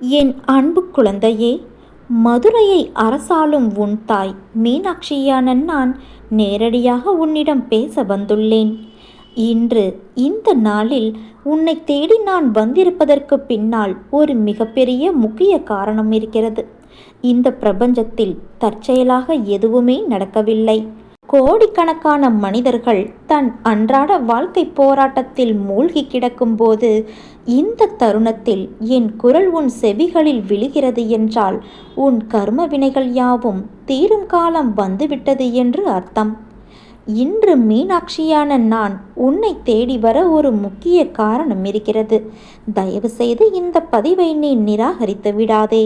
என் அன்பு குழந்தையே, மதுரையை அரசாளும் உன் தாய் மீனாட்சியான நான் நேரடியாக உன்னிடம் பேச வந்துள்ளேன். இன்று இந்த நாளில் உன்னை தேடி நான் வந்திருப்பதற்கு பின்னால் ஒரு மிகப்பெரிய முக்கிய காரணம் இருக்கிறது. இந்த பிரபஞ்சத்தில் தற்செயலாக எதுவுமே நடக்கவில்லை. கோடிக்கணக்கான மனிதர்கள் தன் அன்றாட வாழ்க்கை போராட்டத்தில் மூழ்கி கிடக்கும்போது இந்த தருணத்தில் என் குரல் உன் செவிகளில் விழுகிறது என்றால் உன் கர்ம வினைகள் யாவும் தீரும் காலம் வந்துவிட்டது என்று அர்த்தம். இன்று மீனாட்சியான நான் உன்னை தேடி வர ஒரு முக்கிய காரணம் இருக்கிறது. தயவு செய்து இந்த பதிவை நீ நிராகரித்து விடாதே.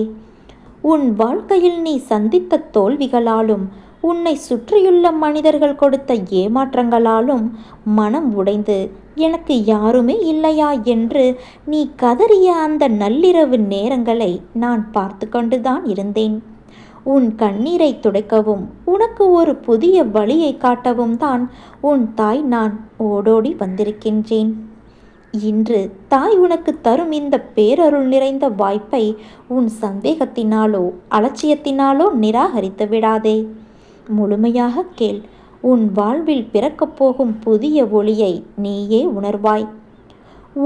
உன் வாழ்க்கையில் நீ சந்தித்த தோல்விகளாலும் உன்னை சுற்றியுள்ள மனிதர்கள் கொடுத்த ஏமாற்றங்களாலும் மனம் உடைந்து எனக்கு யாருமே இல்லையா என்று நீ கதறிய அந்த நள்ளிரவு நேரங்களை நான் பார்த்து கொண்டுதான் இருந்தேன். உன் கண்ணீரை துடைக்கவும் உனக்கு ஒரு புதிய வழியை காட்டவும் தான் உன் தாய் நான் ஓடோடி வந்திருக்கின்றேன். இன்று தாய் உனக்கு தரும் இந்த பேரருள் நிறைந்த வாய்ப்பை உன் சந்தேகத்தினாலோ அலட்சியத்தினாலோ நிராகரித்து விடாதே. முழுமையாக கேள். உன் வாழ்வில் பிறக்கப் போகும் புதிய ஒளியை நீயே உணர்வாய்.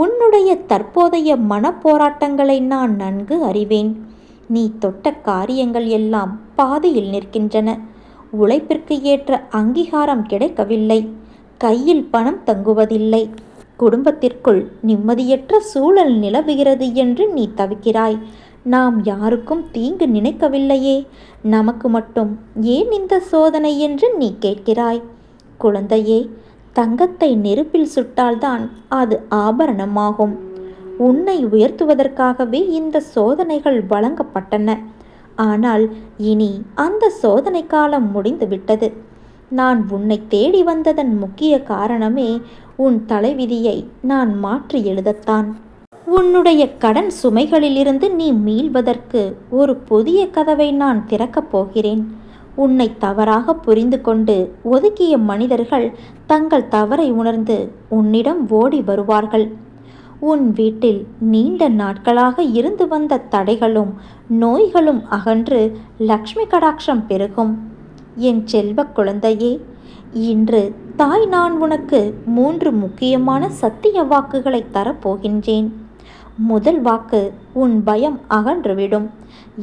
உன்னுடைய தற்போதைய மனப்போராட்டங்களை நான் நன்கு அறிவேன். நீ தொட்ட காரியங்கள் எல்லாம் பாதியில் நிற்கின்றன. உழைப்பிற்கு ஏற்ற அங்கீகாரம் கிடைக்கவில்லை. கையில் பணம் தங்குவதில்லை. குடும்பத்திற்குள் நிம்மதியற்ற சூழல் நிலவுகிறது என்று நீ தவிக்கிறாய். நாம் யாருக்கும் தீங்கு நினைக்கவில்லையே, நமக்கு மட்டும் ஏன் இந்த சோதனை என்று நீ கேட்கிறாய். குழந்தையே, தங்கத்தை நெருப்பில் சுட்டால்தான் அது ஆபரணமாகும். உன்னை உயர்த்துவதற்காகவே இந்த சோதனைகள் வழங்கப்பட்டன. ஆனால் இனி அந்த சோதனை காலம் முடிந்துவிட்டது. நான் உன்னை தேடி வந்ததன் முக்கிய காரணமே உன் தலைவிதியை நான் மாற்றி எழுதத்தான். உன்னுடைய கடன் சுமைகளிலிருந்து நீ மீள்வதற்கு ஒரு புதிய கதவை நான் திறக்கப் போகிறேன். உன்னை தவறாக புரிந்து கொண்டு ஒதுக்கிய மனிதர்கள் தங்கள் தவறை உணர்ந்து உன்னிடம் ஓடி வருவார்கள். உன் வீட்டில் நீண்ட நாட்களாக இருந்து வந்த தடைகளும் நோய்களும் அகன்று லக்ஷ்மி கடாட்சம் பெருகும். என் செல்வ குழந்தையே, இன்று தாய் நான் உனக்கு 3 முக்கியமான சத்திய வாக்குகளை தரப்போகின்றேன். முதல் வாக்கு, உன் பயம் அகன்றுவிடும்.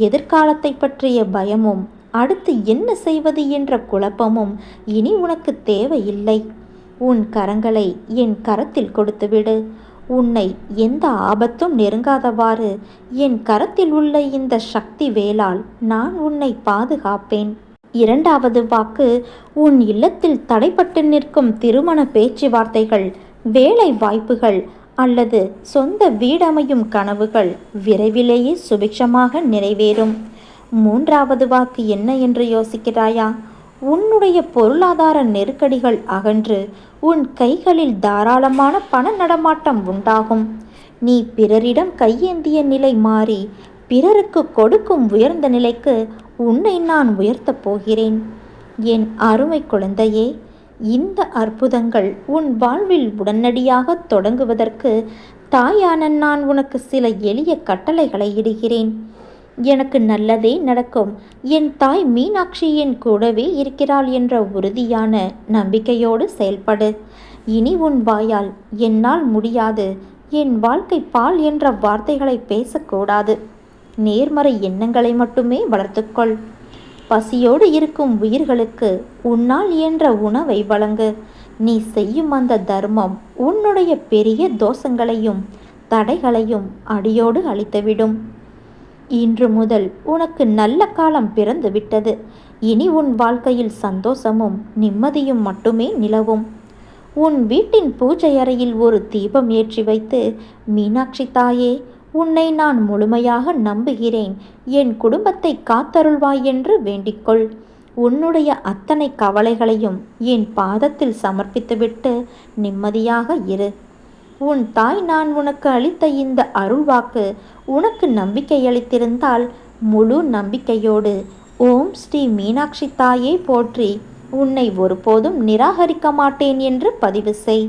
எதிர்காலத்தை பற்றிய பயமும் அடுத்து என்ன செய்வது என்ற குழப்பமும் இனி உனக்கு தேவையில்லை. உன் கரங்களை என் கரத்தில் கொடுத்துவிடு. உன்னை எந்த ஆபத்தும் நெருங்காதவாறு என் கரத்தில் உள்ள இந்த சக்தி வேலால் நான் உன்னை பாதுகாப்பேன். இரண்டாவது வாக்கு, உன் இல்லத்தில் தடைப்பட்டு நிற்கும் திருமண பேச்சுவார்த்தைகள், வேலை வாய்ப்புகள் அல்லது சொந்த வீடமையும் கனவுகள் விரைவிலேயே சுபிட்சமாக நிறைவேறும். மூன்றாவது வாக்கு என்ன என்று யோசிக்கிறாயா? உன்னுடைய பொருளாதார நெருக்கடிகள் அகன்று உன் கைகளில் தாராளமான பண நடமாட்டம் உண்டாகும். நீ பிறரிடம் கையேந்திய நிலை மாறி பிறருக்கு கொடுக்கும் உயர்ந்த நிலைக்கு உன்னை நான் உயர்த்தப் போகிறேன். என் அருமை குழந்தையே, இந்த அற்புதங்கள் உன் வாழ்வில் உடனடியாக தொடங்குவதற்கு தாயான நான் உனக்கு சில எளிய கட்டளைகளை இடுகிறேன். எனக்கு நல்லதே நடக்கும், என் தாய் மீனாட்சி என் கூடவே இருக்கிறாள் என்ற உறுதியான நம்பிக்கையோடு செயல்படு. இனி உன் வாயால் என்னால் முடியாது, என் வாழ்க்கை பால் என்ற வார்த்தைகளை பேசக்கூடாது. நேர்மறை எண்ணங்களை மட்டுமே வளர்த்துக்கொள். பசியோடு இருக்கும் உயிர்களுக்கு உன்னால் இயன்ற உணவை வழங்கு. நீ செய்யும் அந்த தர்மம் உன்னுடைய பெரிய தோஷங்களையும் தடைகளையும் அடியோடு அழித்துவிடும். இன்று முதல் உனக்கு நல்ல காலம் பிறந்து விட்டது. இனி உன் வாழ்க்கையில் சந்தோஷமும் நிம்மதியும் மட்டுமே நிலவும். உன் வீட்டின் பூஜை அறையில் ஒரு தீபம் ஏற்றி வைத்து, மீனாட்சி தாயே, உன்னை நான் முழுமையாக நம்புகிறேன், என் குடும்பத்தை காத்தருள்வாய் என்று வேண்டிக்கொள். உன்னுடைய அத்தனை கவலைகளையும் என் பாதத்தில் சமர்ப்பித்துவிட்டு நிம்மதியாக இரு. உன் தாய் நான் உனக்கு அளித்த இந்த அருள்வாக்கு உனக்கு நம்பிக்கை அளித்திருந்தால் முழு நம்பிக்கையோடு ஓம் ஸ்ரீ மீனாட்சி தாயே போற்றி, உன்னை ஒருபோதும் நிராகரிக்க மாட்டேன் என்று பதிவு செய்.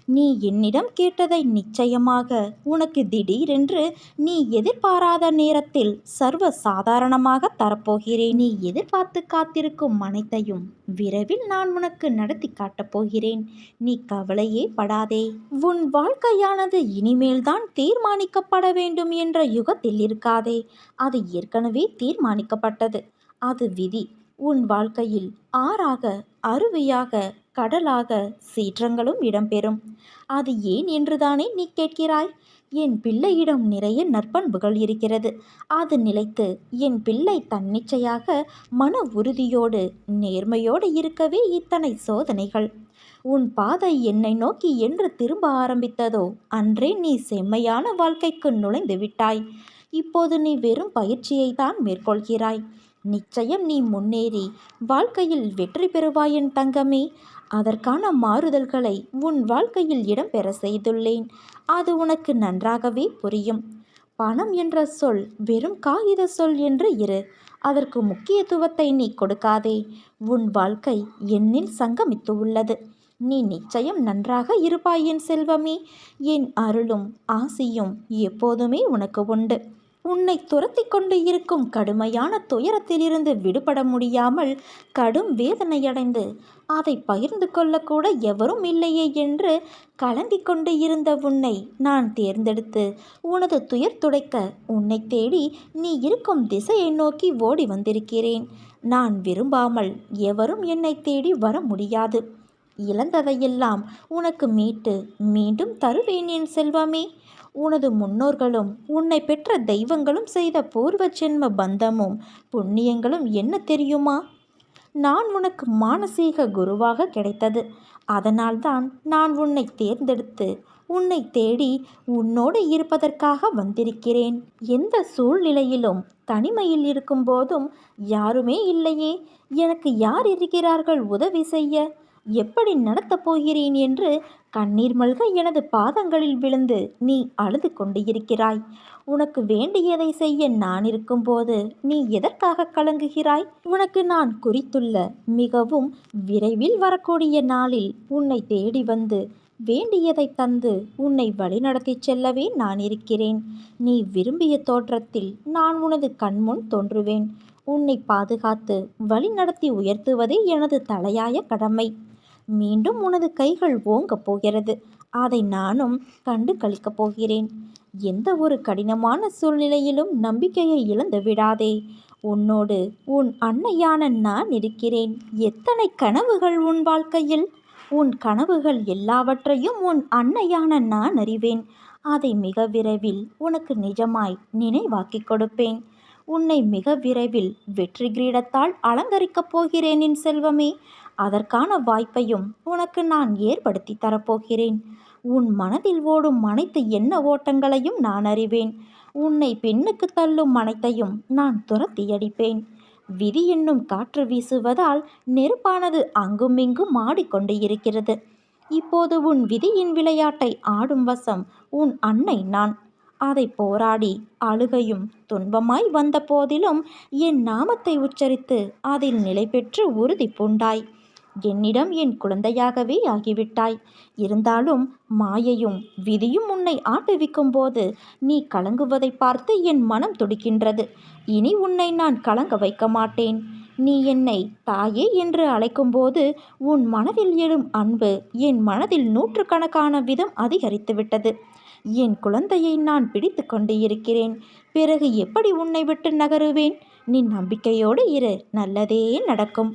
நீ என்னிடம் கேட்டதை நிச்சயமாக உனக்கு திடீரென்று நீ எதிர்பாராத நேரத்தில் சர்வ சாதாரணமாக தரப்போகிறேன். நீ எதிர்பார்த்து காத்திருக்கும் அனைத்தையும் விரைவில் நான் உனக்கு நடத்தி காட்டப் போகிறேன். நீ கவலையே படாதே. உன் வாழ்க்கையானது இனிமேல்தான் தீர்மானிக்கப்பட வேண்டும் என்ற யுகத்தில் இருக்காதே. அது ஏற்கனவே தீர்மானிக்கப்பட்டது. அது விதி. உன் வாழ்க்கையில் ஆறாக, அருவியாக, கடலாக சீற்றங்களும் இடம்பெறும். அது ஏன் என்றுதானே நீ கேட்கிறாய்? என் பிள்ளையிடம் நிறைய நற்பண்புகள் இருக்கிறது. அது நிலைத்து என் பிள்ளை தன்னிச்சையாக மன உறுதியோடு நேர்மையோடு இருக்கவே இத்தனை சோதனைகள். உன் பாதை என்னை நோக்கி என்று திரும்ப ஆரம்பித்ததோ அன்றே நீ செம்மையான வாழ்க்கைக்கு நுழைந்து விட்டாய். இப்போது நீ வெறும் பயிற்சியை தான் மேற்கொள்கிறாய். நிச்சயம் நீ முன்னேறி வாழ்க்கையில் வெற்றி பெறுவாய் என் தங்கமே. அதற்கான மாறுதல்களை உன் வாழ்க்கையில் இடம்பெற செய்துள்ளேன். அது உனக்கு நன்றாகவே புரியும். பணம் என்ற சொல் வெறும் காகித சொல் என்று இரு. அதற்கு முக்கியத்துவத்தை நீ கொடுக்காதே. உன் வாழ்க்கை என்னில் சங்கமித்து உள்ளது. நீ நிச்சயம் நன்றாக இருப்பாய் என் செல்வமே. என் அருளும் ஆசியும் எப்போதுமே உனக்கு உண்டு. உன்னை துரத்தி கொண்டு இருக்கும் கடுமையான துயரத்திலிருந்து விடுபட முடியாமல் கடும் வேதனையடைந்து அதை பகிர்ந்து கொள்ளக்கூட எவரும் இல்லையே என்று கலங்கிக் கொண்டு இருந்த உன்னை நான் தேர்ந்தெடுத்து உனது துயர் துடைக்க உன்னை தேடி நீ இருக்கும் திசையை நோக்கி ஓடி வந்திருக்கிறேன். நான் விரும்பாமல் எவரும் என்னை தேடி வர முடியாது. இழந்ததையெல்லாம் உனக்கு மீட்டு மீண்டும் தருவேன் என் செல்வமே. உனது முன்னோர்களும் உன்னை பெற்ற தெய்வங்களும் செய்த பூர்வ ஜென்ம பந்தமும் புண்ணியங்களும் என்ன தெரியுமா? நான் உனக்கு மானசீக குருவாக கிடைத்தது. அதனால்தான் நான் உன்னை தேர்ந்தெடுத்து உன்னை தேடி உன்னோடு இருப்பதற்காக வந்திருக்கிறேன். எந்த சூழ்நிலையிலும் தனிமையில் இருக்கும்போதும் யாருமே இல்லையே, எனக்கு யார் இருக்கிறார்கள் உதவி செய்ய, எப்படி நடத்தப் போகிறேன் என்று கண்ணீர் மல்க எனது பாதங்களில் விழுந்து நீ அழுது கொண்டு இருக்கிறாய். உனக்கு வேண்டியதை செய்ய நான் இருக்கும்போது நீ எதற்காக கலங்குகிறாய்? உனக்கு நான் குறித்துள்ள மிகவும் விரைவில் வரக்கூடிய நாளில் உன்னை தேடி வந்து வேண்டியதை தந்து உன்னை வழிநடத்தி செல்லவே நான் இருக்கிறேன். நீ விரும்பிய தோற்றத்தில் நான் உனது கண்முன் தோன்றுவேன். உன்னை பாதுகாத்து வழிநடத்தி உயர்த்துவதே எனது தலையாய கடமை. மீண்டும் உனது கைகள் ஓங்கப் போகிறது. அதை நானும் கண்டு கழிக்கப் போகிறேன். எந்த ஒரு கடினமான சூழ்நிலையிலும் நம்பிக்கையை இழந்து விடாதே. உன்னோடு உன் அன்னையான நான் இருக்கிறேன். எத்தனை கனவுகள் உன் வாழ்க்கையில்! உன் கனவுகள் எல்லாவற்றையும் உன் அன்னையான நான் அறிவேன். அதை மிக விரைவில் உனக்கு நிஜமாய் நினைவாக்கிக் கொடுப்பேன். உன்னை மிக விரைவில் வெற்றி கிரீடத்தால் அலங்கரிக்கப் போகிறேன் என் செல்வமே. அதற்கான வாய்ப்பையும் உனக்கு நான் ஏற்படுத்தி தரப்போகிறேன். உன் மனதில் ஓடும் அனைத்து எண்ண ஓட்டங்களையும் நான் அறிவேன். உன்னை பெண்ணுக்கு தள்ளும் அனைத்தையும் நான் துரத்தி அடிப்பேன். விதி என்னும் காற்று வீசுவதால் நெருப்பானது அங்குமிங்கும் ஆடிக்கொண்டு இருக்கிறது. இப்போது உன் விதியின் விளையாட்டை ஆடும் வசம் உன் அன்னை நான். அதை போராடி அழுகையும் துன்பமாய் வந்த போதிலும் என் நாமத்தை உச்சரித்து அதில் நிலை பெற்று உறுதி பூண்டாய். என்னிடம் என் குழந்தையாகவே ஆகிவிட்டாய். இருந்தாலும் மாயையும் விதியும் உன்னை ஆட்டுவிக்கும் போது நீ கலங்குவதை பார்த்து என் மனம் துடிக்கின்றது. இனி உன்னை நான் கலங்க வைக்க மாட்டேன். நீ என்னை தாயே என்று அழைக்கும்போது உன் மனதில் எழும் அன்பு என் மனதில் நூற்றுக்கணக்கான விதம் அதிகரித்துவிட்டது. என் குழந்தையை நான் பிடித்து கொண்டு இருக்கிறேன். பிறகு எப்படி உன்னை விட்டு நகருவேன்? நீ நம்பிக்கையோடு இரு, நல்லதே நடக்கும்.